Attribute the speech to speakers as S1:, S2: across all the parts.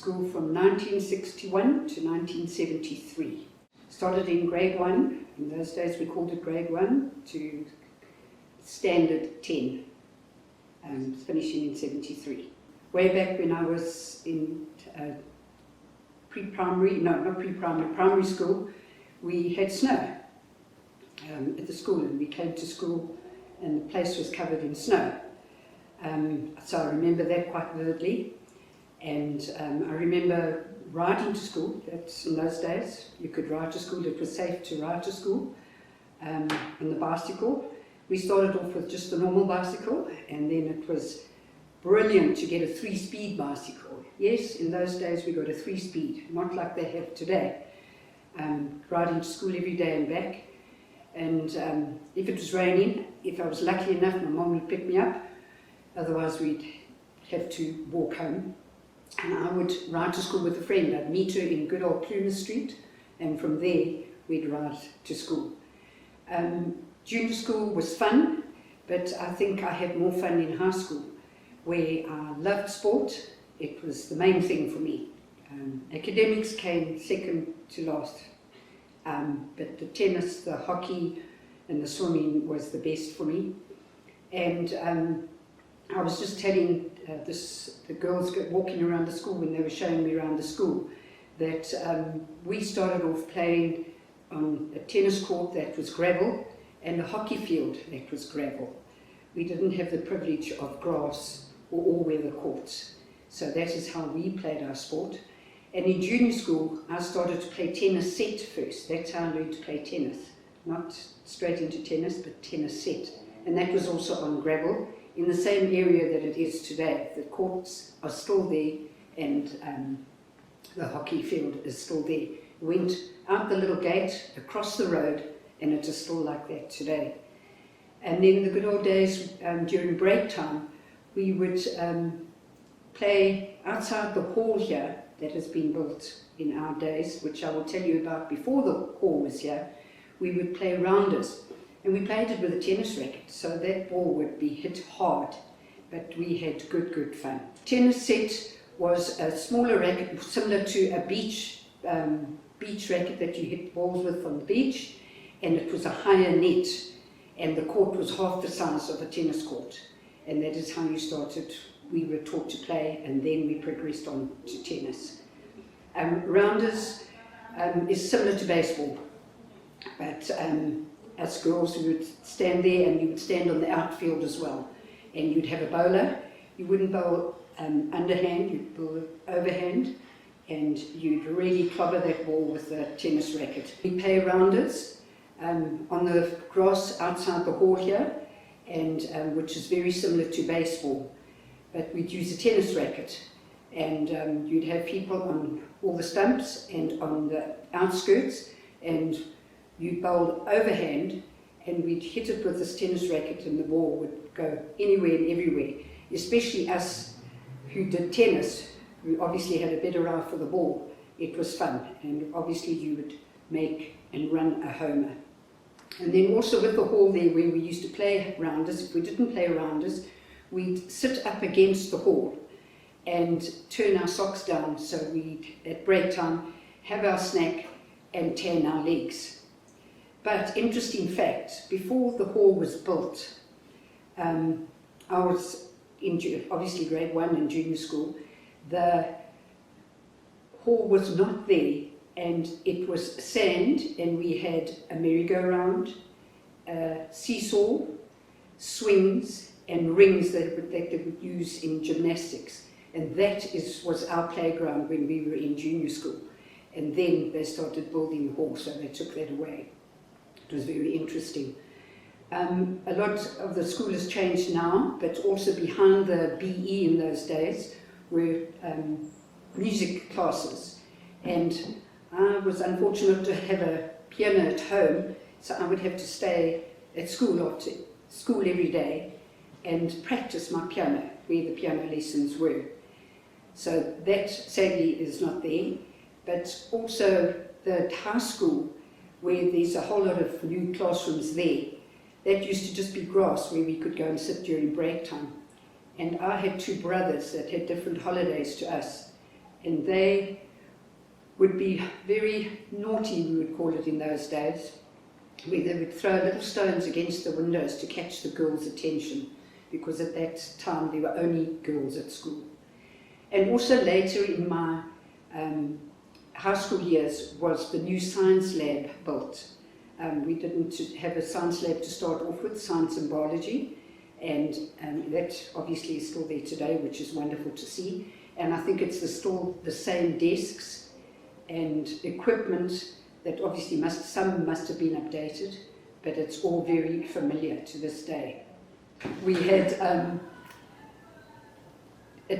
S1: school from 1961 to 1973. Started in grade 1, in those days we called it grade 1, to standard 10, finishing in 73. Way back when I was in pre-primary, no, not pre-primary, primary school, we had snow at the school, and we came to school and the place was covered in snow. So I remember that quite vividly, and I remember riding to school. That's in those days, you could ride to school, it was safe to ride to school on the bicycle. We started off with just a normal bicycle, and then it was brilliant to get a 3-speed bicycle. Yes, in those days we got a 3-speed, not like they have today. Riding to school every day and back, and if it was raining, if I was lucky enough, my mom would pick me up, otherwise we'd have to walk home. And I would ride to school with a friend. I'd meet her in good old Plumer Street, and from there we'd ride to school. Junior school was fun, but I think I had more fun in high school, where I loved sport. It was the main thing for me. Academics came second to last, but the tennis, the hockey and the swimming was the best for me. And I was just telling the girls walking around the school, when they were showing me around the school, that we started off playing on a tennis court that was gravel and a hockey field that was gravel. We didn't have the privilege of grass or all-weather courts. So that is how we played our sport. And in junior school, I started to play tennis set first. That's how I learned to play tennis. Not straight into tennis, but tennis set. And that was also on gravel, in the same area that it is today. The courts are still there, and the hockey field is still there. We went out the little gate, across the road, and it is still like that today. And then in the good old days, during break time, we would play outside the hall here that has been built in our days, which I will tell you about before the hall was here. We would play rounders, and we played it with a tennis racket, so that ball would be hit hard, but we had good fun. Tennis set was a smaller racket, similar to a beach racket that you hit balls with on the beach, and it was a higher net, and the court was half the size of a tennis court, and that is how you started. We were taught to play, and then we progressed on to tennis. Rounders is similar to baseball, but as girls we would stand there, and you would stand on the outfield as well, and you'd have a bowler. You wouldn't bowl underhand, you'd bowl overhand, and you'd really clobber that ball with a tennis racket. We play rounders on the grass outside the hall here, and which is very similar to baseball, but we'd use a tennis racket, and you'd have people on all the stumps and on the outskirts, and you'd bowl overhand, and we'd hit it with this tennis racket, and the ball would go anywhere and everywhere. Especially us who did tennis, we obviously had a better eye for the ball. It was fun, and obviously you would make and run a homer. And then also with the hall there, where we used to play rounders, if we didn't play rounders, we'd sit up against the hall and turn our socks down, so we'd, at break time, have our snack and tan our legs. But interesting fact, before the hall was built, I was in obviously grade 1 in junior school. The hall was not there, and it was sand, and we had a merry-go-round, seesaw, swings, and rings that they would use in gymnastics. And that was our playground when we were in junior school. And then they started building the hall, so they took that away. It was very interesting. A lot of the school has changed now, but also behind the BE in those days were music classes. And I was unfortunate to have a piano at home, so I would have to stay at school after school every day and practice my piano where the piano lessons were. So that sadly is not there, but also the high school, where there's a whole lot of new classrooms there. That used to just be grass where we could go and sit during break time. And I had two brothers that had different holidays to us, and they would be very naughty, we would call it in those days, where they would throw little stones against the windows to catch the girls' attention, because at that time there were only girls at school. And also later in my high school years was the new science lab built. We didn't have a science lab to start off with, science and biology, and that obviously is still there today, which is wonderful to see. And I think it's still the same desks and equipment that obviously some must have been updated, but it's all very familiar to this day. We had,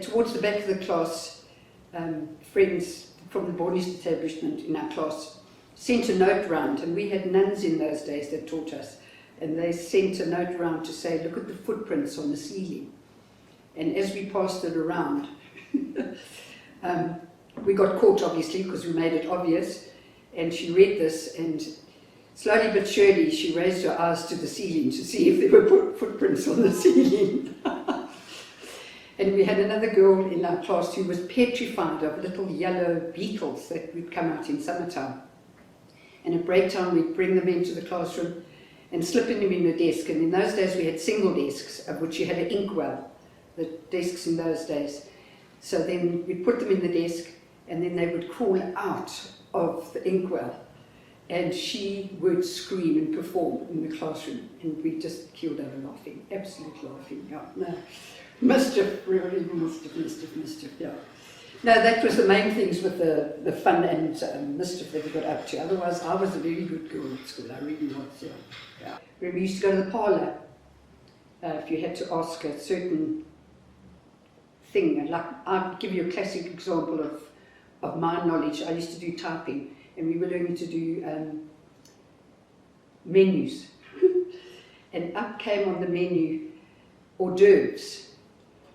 S1: towards the back of the class, friends from the boarding establishment in our class sent a note round, and we had nuns in those days that taught us, and they sent a note round to say, look at the footprints on the ceiling. And as we passed it around, we got caught obviously because we made it obvious, and she read this, and slowly but surely she raised her eyes to the ceiling to see if there were footprints on the ceiling. And we had another girl in our class who was petrified of little yellow beetles that would come out in summertime. And at break time we'd bring them into the classroom and slip them in the desk. And in those days we had single desks, of which you had an inkwell, the desks in those days. So then we'd put them in the desk, and then they would crawl out of the inkwell, and she would scream and perform in the classroom, and we just killed over laughing, absolute laughing. Yeah, no, mischief, really mischief, yeah. No, that was the main things with the fun and mischief that we got up to. Otherwise, I was a very good girl at school, I really was, yeah. When we used to go to the parlour, if you had to ask a certain thing, like I'll give you a classic example of my knowledge. I used to do typing, and we were learning to do menus. And up came on the menu hors d'oeuvres,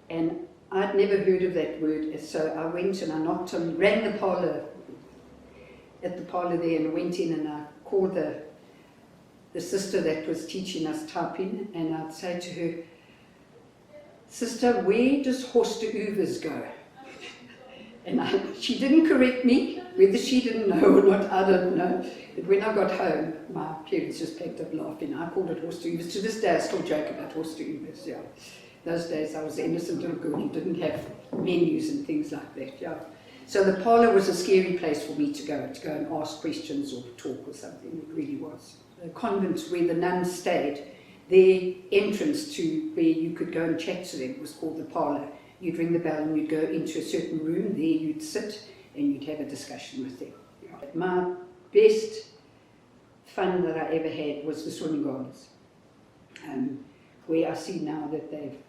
S1: and I'd never heard of that word, so I went and I knocked on, rang the parlour, at the parlour there, and I went in and I called the sister that was teaching us typing, and I'd say to her, "Sister, where does hors d'oeuvres go?" And she didn't correct me, whether she didn't know or not, I don't know. But when I got home, my parents just packed up laughing. I called it hors d'oeuvres. To this day, I still joke about hors d'oeuvres, yeah. Those days, I was an innocent little girl who didn't have menus and things like that, yeah. So the parlour was a scary place for me to go and ask questions or talk or something. It really was. The convent where the nuns stayed, their entrance to where you could go and chat to them was called the parlour. You'd ring the bell and you'd go into a certain room, there you'd sit and you'd have a discussion with them. My best fun that I ever had was the swimming gardens, where I see now that they've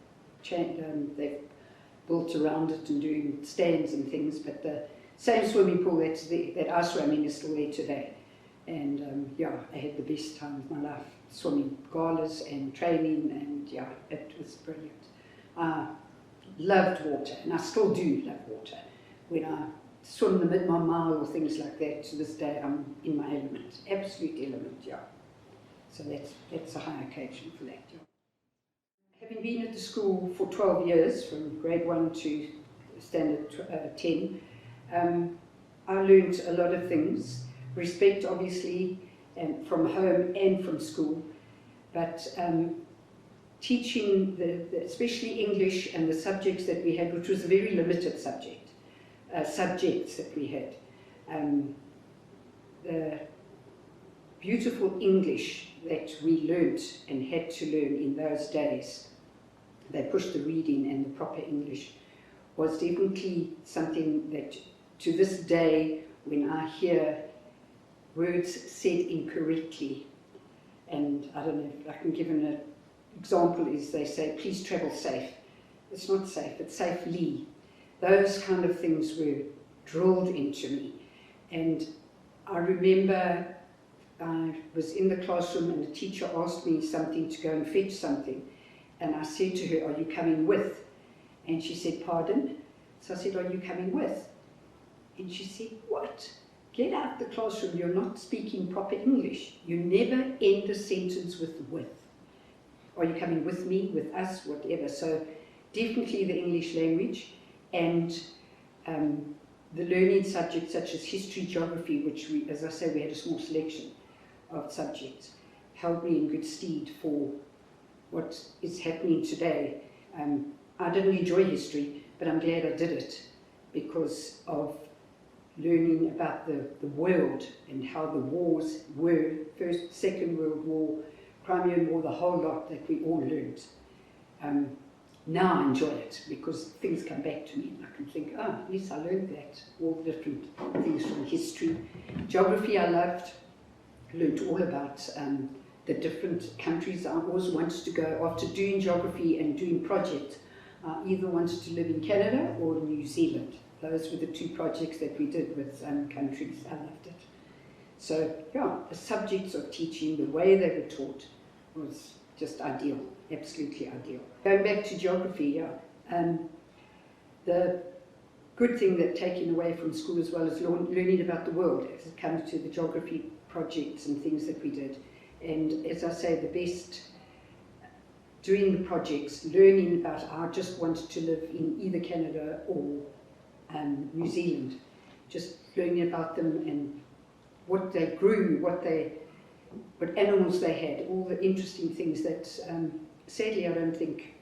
S1: built around it and doing stands and things, but the same swimming pool that I swam in is still there today. And yeah, I had the best time of my life, swimming galas and training, and yeah, it was brilliant. I loved water, and I still do love water. When I swim the mid-mile mile or things like that, to this day I'm in my element, absolute element, yeah. So that's a high occasion for that, yeah. Having been at the school for 12 years, from grade 1 to standard 10, I learned a lot of things. Respect, obviously, from home and from school, but teaching, especially English and the subjects that we had, which was a very limited subjects that we had. The beautiful English that we learnt and had to learn in those days, they pushed the reading and the proper English, was definitely something that to this day, when I hear words said incorrectly, and I don't know if I can give an example, is they say, please travel safe. It's not safe, it's safely. Those kind of things were drilled into me. And I remember I was in the classroom and the teacher asked me something to go and fetch something. And I said to her, are you coming with? And she said, pardon? So I said, are you coming with? And she said, what? Get out the classroom, you're not speaking proper English. You never end a sentence with. Are you coming with me, with us, whatever? So definitely the English language and the learning subjects such as history, geography, which we, as I say, we had a small selection of subjects, held me in good stead for what is happening today. I didn't enjoy history, but I'm glad I did it because of learning about the world and how the wars were, First, Second World War, Crimean War, the whole lot that we all learned. Now I enjoy it because things come back to me and I can think, oh, yes, I learned that, all the different things from history. Geography I loved, learned all about the different countries. I always wanted to go, after doing geography and doing projects, I either wanted to live in Canada or New Zealand. Those were the two projects that we did with countries. I loved it. So, yeah, the subjects of teaching, the way they were taught was just ideal, absolutely ideal. Going back to geography, the good thing that taken away from school as well is learning about the world as it comes to the geography projects and things that we did. And as I say, the best doing the projects, learning about, I just wanted to live in either Canada or New Zealand, just learning about them and what they grew, what animals they had, all the interesting things that sadly I don't think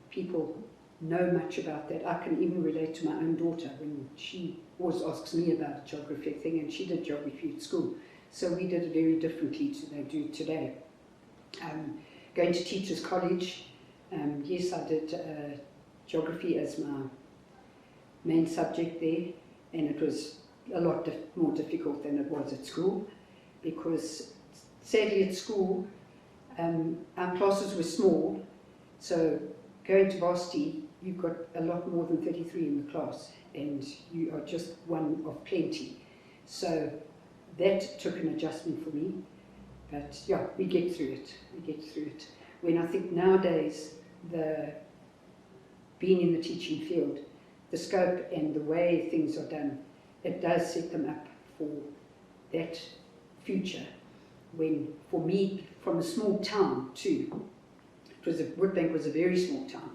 S1: people know much about that. I can even relate to my own daughter when she always asks me about a geography thing, and she did geography at school. So we did it very differently to they do today. Going to Teachers College, yes, I did geography as my main subject there, and it was a lot more difficult than it was at school, because sadly at school our classes were small, so going to varsity you've got a lot more than 33 in the class and you are just one of plenty. So that took an adjustment for me, but yeah, we get through it. When I think nowadays, being in the teaching field, the scope and the way things are done, it does set them up for that future. When, for me, from a small town too, Woodbank was a very small town,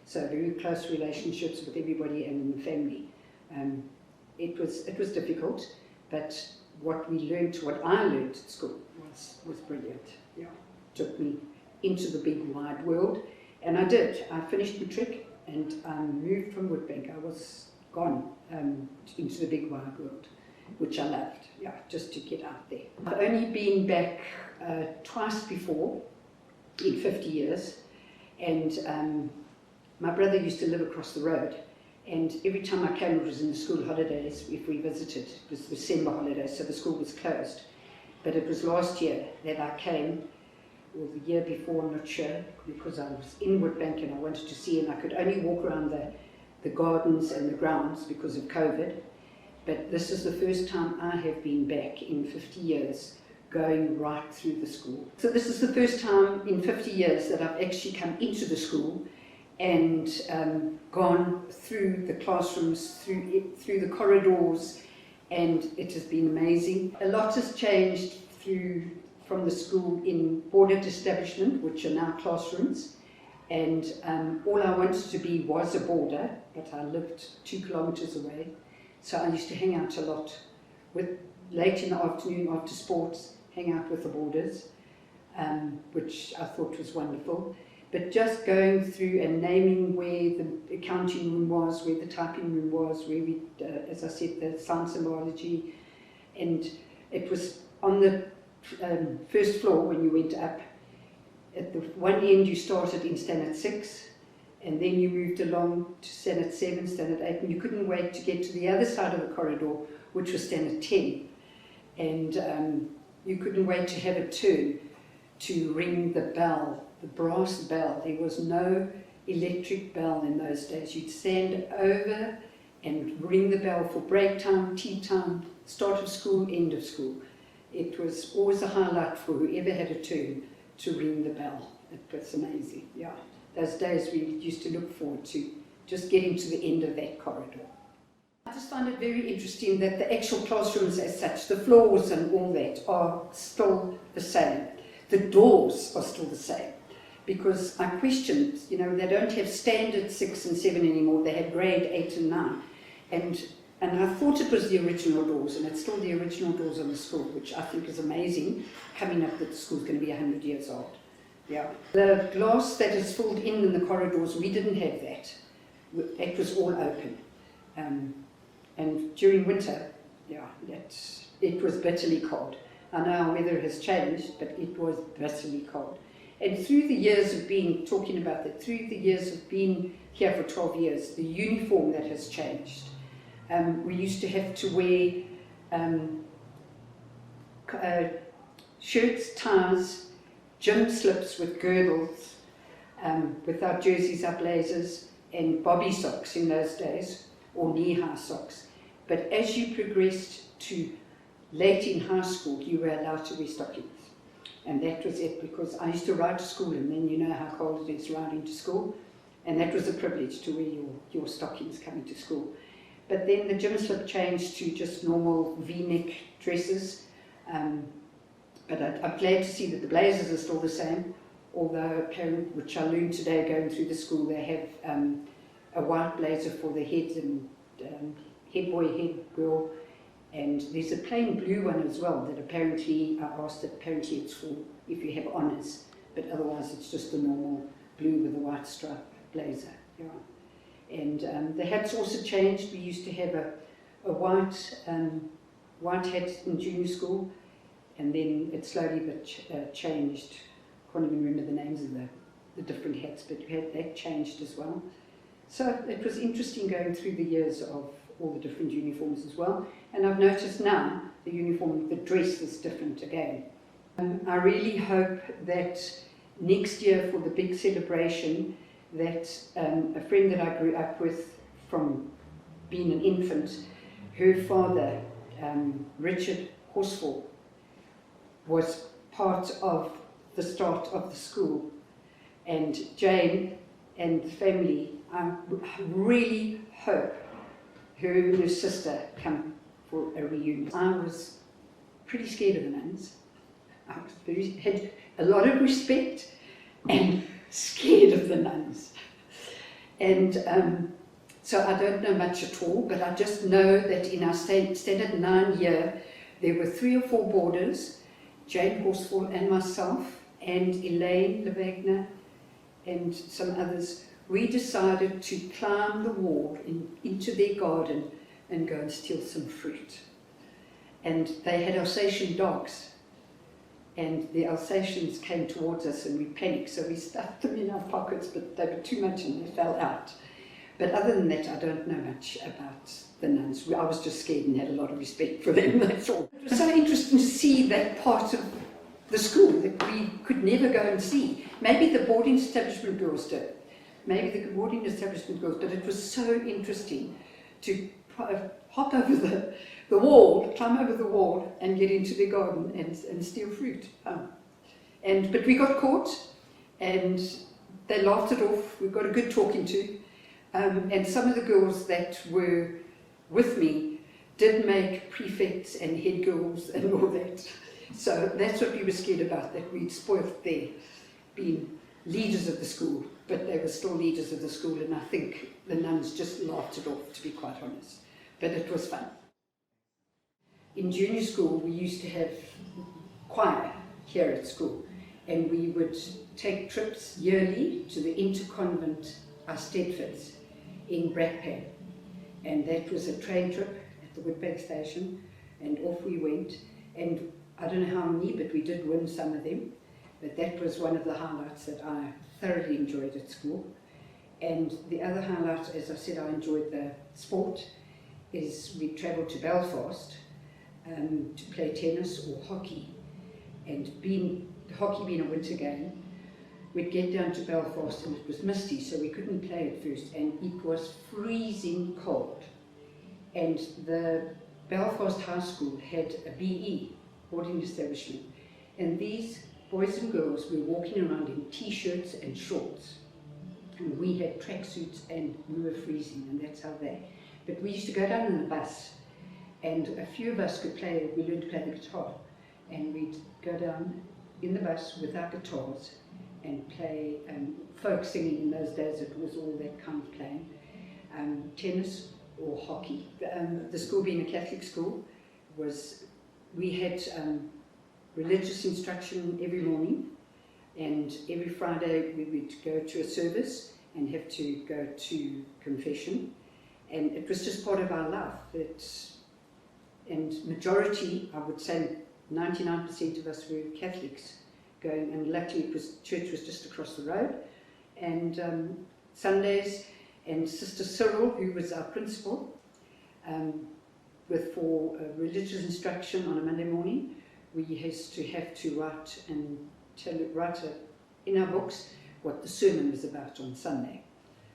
S1: so very close relationships with everybody and in the family. It was difficult, but what I learned at school was brilliant. Yeah, took me into the big wide world, and I did. I finished matric and moved from Woodbank. I was gone into the big wide world, which I loved. Yeah, just to get out there. I've only been back twice before in 50 years, and my brother used to live across the road. And every time I came, it was in the school holidays. If we visited, it was December holidays, so the school was closed. But it was last year that I came, or the year before, I'm not sure, because I was in Woodbank and I wanted to see, and I could only walk around the gardens and the grounds because of COVID. But this is the first time I have been back in 50 years, going right through the school. So this is the first time in 50 years that I've actually come into the school and gone through the classrooms, through the corridors, and it has been amazing. A lot has changed from the school in boarded establishment, which are now classrooms, and all I wanted to be was a boarder, but I lived 2 kilometres away, so I used to hang out a lot late in the afternoon after sports, hang out with the boarders, which I thought was wonderful. But just going through and naming where the accounting room was, where the typing room was, where we, as I said, the science and biology, and it was on the first floor when you went up. At the one end you started in standard 6, and then you moved along to standard 7, standard 8, and you couldn't wait to get to the other side of the corridor, which was standard 10. And you couldn't wait to have a turn to ring the bell, the brass bell. There was no electric bell in those days. You'd stand over and ring the bell for break time, tea time, start of school, end of school. It was always a highlight for whoever had a turn to ring the bell. It was amazing, yeah. Those days we used to look forward to just getting to the end of that corridor. I just find it very interesting that the actual classrooms as such, the floors and all that, are still the same. The doors are still the same. Because I questioned, they don't have standard 6 and 7 anymore, they have grade 8 and 9. And And I thought it was the original doors, and it's still the original doors on the school, which I think is amazing, coming up that the school's going to be 100 years old. Yeah. The glass that is filled in the corridors, we didn't have that. It was all open. And during winter, yeah, it was bitterly cold. I know our weather has changed, but it was bitterly cold. And through the years of being, talking about that, through the years of being here for 12 years, the uniform that has changed. We used to have to wear shirts, ties, gym slips with girdles, with our jerseys, our blazers, and bobby socks in those days, or knee-high socks. But as you progressed to late in high school, you were allowed to wear stockings. And that was it, because I used to ride to school, and then you know how cold it is riding to school, and that was a privilege to wear your stockings coming to school. But then the gym slip changed to just normal V-neck dresses. But I'm glad to see that the blazers are still the same, although apparently, which I learned today going through the school, they have a white blazer for the head and head boy, head girl, and there's a plain blue one as well that apparently, I asked that apparently it's for if you have honours, but otherwise it's just a normal blue with a white stripe blazer. Yeah. And the hats also changed. We used to have a white hat in junior school, and then it slowly but changed. Can't even remember the names of the different hats, but that changed as well. So it was interesting going through the years of all the different uniforms as well. And I've noticed now the uniform, the dress is different again. I really hope that next year for the big celebration, that a friend that I grew up with from being an infant, her father, Richard Horsfall, was part of the start of the school. And Jane and the family, I really hope her and her sister come for a reunion. I was pretty scared of the nuns. I had a lot of respect and scared of the nuns. And so I don't know much at all, but I just know that in our standard 9 year, there were 3 or 4 boarders, Jane Horsfall and myself, and Elaine Levagner, and some others. We decided to climb the wall into their garden and go and steal some fruit. And they had Alsatian dogs, and the Alsatians came towards us and we panicked, so we stuffed them in our pockets, but they were too much and they fell out. But other than that, I don't know much about the nuns. I was just scared and had a lot of respect for them, that's all. It was so interesting to see that part of the school that we could never go and see. Maybe the boarding establishment girls did. Maybe the boarding establishment girls, but it was so interesting to hop over the wall, climb over the wall and get into the garden and steal fruit. But we got caught and they laughed it off. We got a good talking to. And some of the girls that were with me did make prefects and head girls and all that. So that's what we were scared about, that we'd spoilt their being leaders of the school, but they were still leaders of the school, and I think the nuns just laughed it off, to be quite honest. But it was fun. In junior school, we used to have choir here at school, and we would take trips yearly to the interconvent Eisteddfods in Brakpan, and that was a train trip at the Woodbank station, and off we went, and I don't know how many, but we did win some of them. But that was one of the highlights that I thoroughly enjoyed at school. And the other highlight, as I said, I enjoyed the sport, is we travelled to Belfast to play tennis or hockey. And hockey being a winter game, we'd get down to Belfast and it was misty, so we couldn't play at first, and it was freezing cold. And the Belfast High School had a BE, boarding establishment, and these boys and girls were walking around in t-shirts and shorts, and we had tracksuits and we were freezing, and that's how they. But we used to go down in the bus, and a few of us could play. We learned to play the guitar, and we'd go down in the bus with our guitars and play folk singing. In those days it was all that kind of playing, tennis or hockey. The school being a Catholic school we had religious instruction every morning, and every Friday we would go to a service and have to go to confession, and it was just part of our life. And majority, I would say 99% of us were Catholics going, and luckily church was just across the road, and Sundays, and Sister Cyril, who was our principal, for religious instruction on a Monday morning, we used to have to write in our books what the sermon was about on Sunday.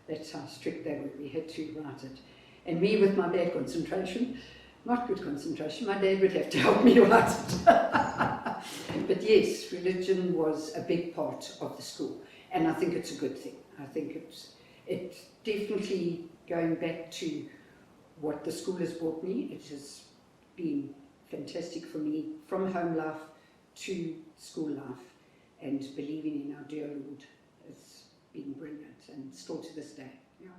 S1: That's how strict they were. We had to write it. And me, with my bad concentration, not good concentration, my dad would have to help me write it. But yes, religion was a big part of the school, and I think it's a good thing. I think it's definitely going back to what the school has brought me. It has been fantastic for me, from home life to school life, and believing in our dear Lord has been brilliant, and still to this day. Yeah.